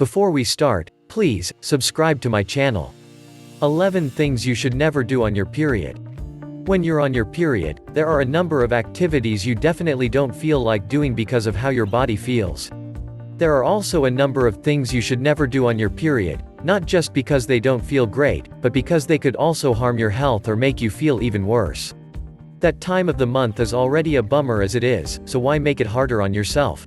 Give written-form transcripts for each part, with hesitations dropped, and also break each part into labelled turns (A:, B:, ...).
A: Before we start, please subscribe to my channel. 11 things you should never do on your period. When you're on your period, there are a number of activities you definitely don't feel like doing because of how your body feels. There are also a number of things you should never do on your period, not just because they don't feel great, but because they could also harm your health or make you feel even worse. That time of the month is already a bummer as it is, so why make it harder on yourself?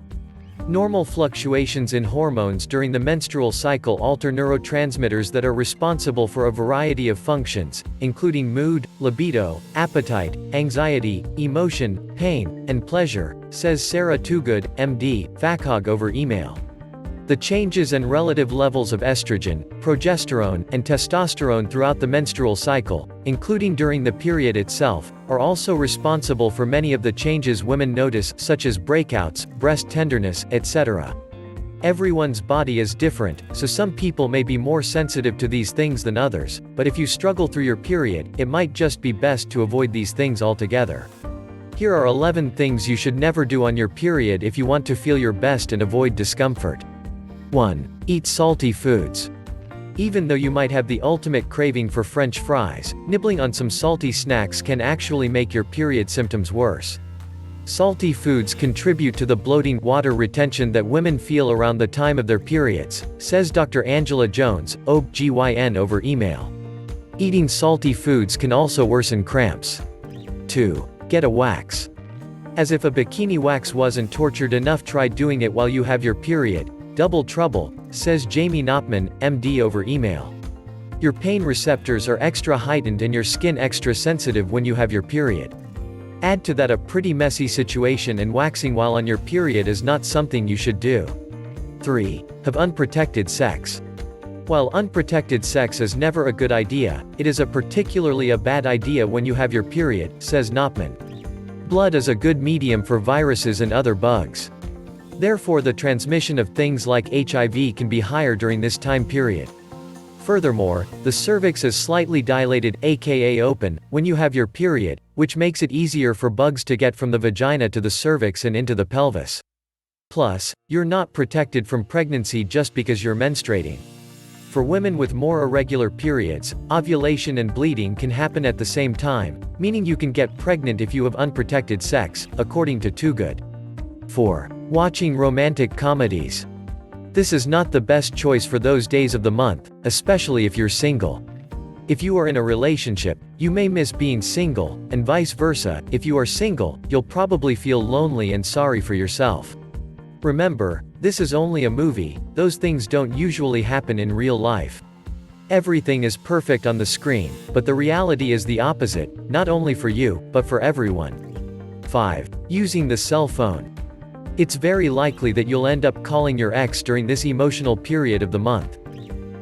A: Normal fluctuations in hormones during the menstrual cycle alter neurotransmitters that are responsible for a variety of functions, including mood, libido, appetite, anxiety, emotion, pain, and pleasure, says Sarah Toogood, MD, FACOG over email. The changes and relative levels of estrogen, progesterone, and testosterone throughout the menstrual cycle, including during the period itself, are also responsible for many of the changes women notice, such as breakouts, breast tenderness, etc. Everyone's body is different, so some people may be more sensitive to these things than others, but if you struggle through your period, it might just be best to avoid these things altogether. Here are 11 things you should never do on your period if you want to feel your best and avoid discomfort. 1. Eat salty foods. Even though you might have the ultimate craving for French fries, nibbling on some salty snacks can actually make your period symptoms worse. Salty foods contribute to the bloating, water retention that women feel around the time of their periods, says Dr. Angela Jones, OB/GYN over email. Eating salty foods can also worsen cramps. 2. Get a wax. As if a bikini wax wasn't tortured enough, try doing it while you have your period. Double trouble, says Jamie Knopman, MD over email. Your pain receptors are extra heightened and your skin extra sensitive when you have your period. Add to that a pretty messy situation, and waxing while on your period is not something you should do. 3. Have unprotected sex. While unprotected sex is never a good idea, it is particularly a bad idea when you have your period, says Knopman. Blood is a good medium for viruses and other bugs. Therefore, the transmission of things like HIV can be higher during this time period. Furthermore, the cervix is slightly dilated, aka open, when you have your period, which makes it easier for bugs to get from the vagina to the cervix and into the pelvis. Plus, you're not protected from pregnancy just because you're menstruating. For women with more irregular periods, ovulation and bleeding can happen at the same time, meaning you can get pregnant if you have unprotected sex, according to Toogood. 4. Watching romantic comedies. This is not the best choice for those days of the month, especially if you're single. If you are in a relationship, you may miss being single, and vice versa. If you are single, you'll probably feel lonely and sorry for yourself. Remember, this is only a movie, those things don't usually happen in real life. Everything is perfect on the screen, but the reality is the opposite, not only for you, but for everyone. 5. Using the cell phone. It's very likely that you'll end up calling your ex during this emotional period of the month.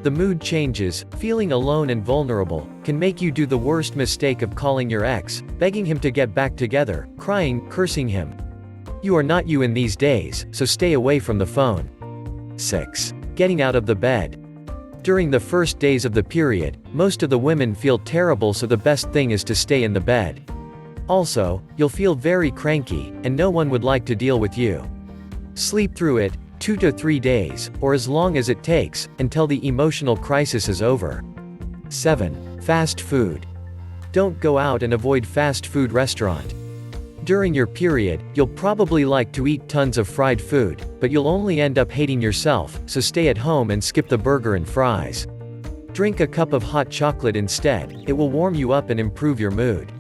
A: The mood changes, feeling alone and vulnerable, can make you do the worst mistake of calling your ex, begging him to get back together, crying, cursing him. You are not you in these days, so stay away from the phone. 6. Getting out of the bed. During the first days of the period, most of the women feel terrible, so the best thing is to stay in the bed. Also, you'll feel very cranky, and no one would like to deal with you. Sleep through it, 2 to 3 days, or as long as it takes, until the emotional crisis is over. 7. Fast food. Don't go out and avoid fast food restaurant. During your period, you'll probably like to eat tons of fried food, but you'll only end up hating yourself, so stay at home and skip the burger and fries. Drink a cup of hot chocolate instead, it will warm you up and improve your mood.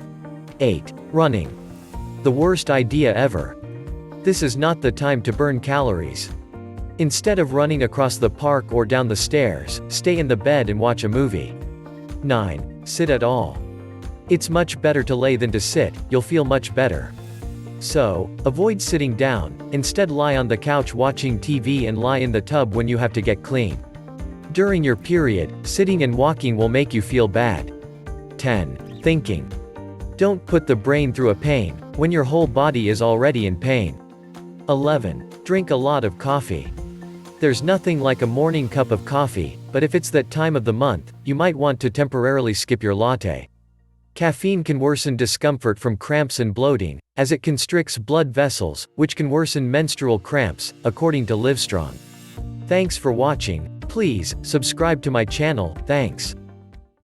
A: 8. Running. The worst idea ever. This is not the time to burn calories. Instead of running across the park or down the stairs, stay in the bed and watch a movie. 9. Sit at all. It's much better to lay than to sit, you'll feel much better. So, avoid sitting down, instead lie on the couch watching TV and lie in the tub when you have to get clean. During your period, sitting and walking will make you feel bad. 10. Thinking. Don't put the brain through a pain, when your whole body is already in pain. 11. Drink a lot of coffee. There's nothing like a morning cup of coffee, but if it's that time of the month, you might want to temporarily skip your latte. Caffeine can worsen discomfort from cramps and bloating, as it constricts blood vessels, which can worsen menstrual cramps, according to Livestrong. Thanks for watching. Please subscribe to my channel. Thanks.